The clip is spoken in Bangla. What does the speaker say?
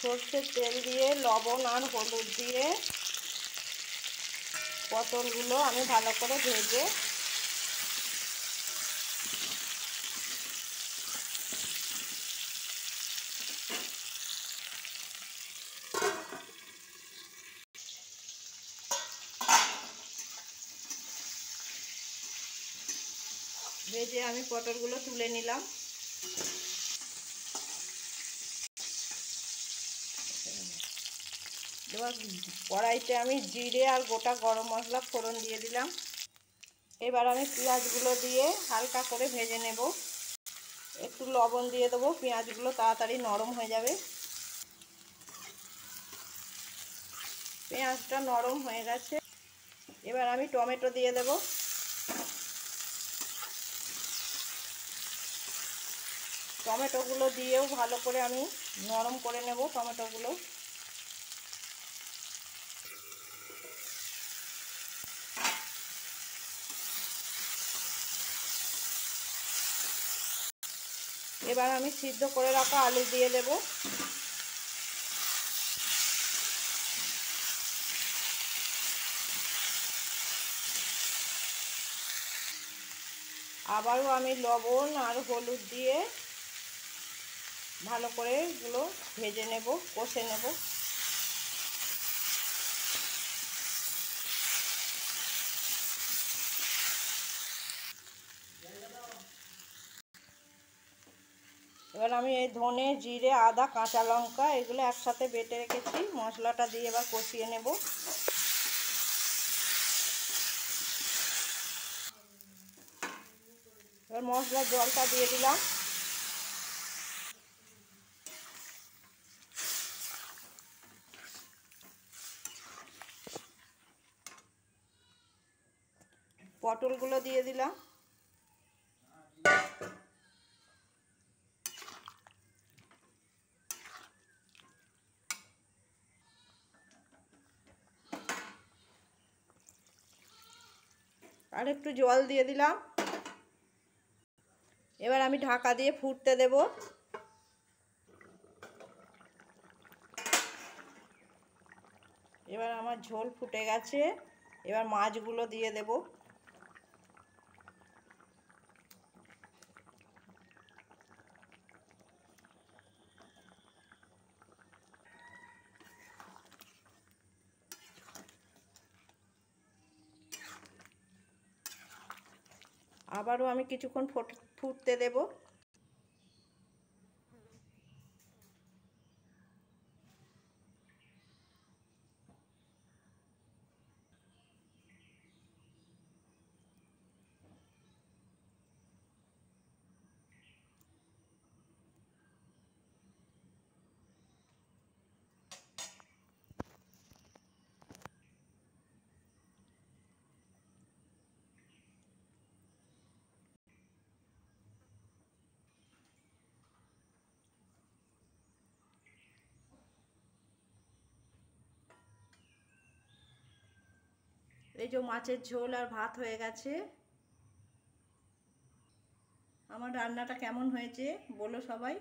সর্ষের তেল দিয়ে লবণ আর হলুদ দিয়ে পটলগুলো আমি ভালো করে ভেজে আমি পটলগুলো তুলে নিলাম। এবার কড়াইতে আমি জিরে আর গোটা গরম মশলা ফোড়ন দিয়ে দিলাম। এবার আমি পেঁয়াজগুলো দিয়ে হালকা করে ভেজে নেব। একটু লবণ দিয়ে দেবো, পেঁয়াজগুলো তাড়াতাড়ি নরম হয়ে যাবে। পেঁয়াজটা নরম হয়ে গেছে, এবার আমি টমেটো দিয়ে দেব। টমেটোগুলো দিয়েও ভালো করে আমি নরম করে নেব টমেটোগুলো। এবার আমি সিদ্ধ করে রাখা আলু দিয়ে দেব। আবারও আমি লবণ আর হলুদ দিয়ে ভালো করে এগুলো ভেজে নেব, কষে নেব। এবার আমি এই ধনে, জিরে, আদা, কাঁচা লঙ্কা এগুলো একসাথে বেটে রেখেছি, মশলাটা দিয়ে এবার কষিয়ে নেব। এবার মশলার জলটা দিয়ে দিলাম। পটলগুলো দিয়ে দিলাম। আর একটু জল দিয়ে দিলাম। এবার আমি ঢাকা দিয়ে ফুটতে দেব। এবার আমার ঝোল ফুটে গেছে, এবার মাছগুলো দিয়ে দেব। আবারও আমি কিছুক্ষণ ফুটতে দেব। এই যে মাছের ঝোল আর ভাত হয়ে গেছে। আমার রান্নাটা কেমন হয়েছে বলো সবাই।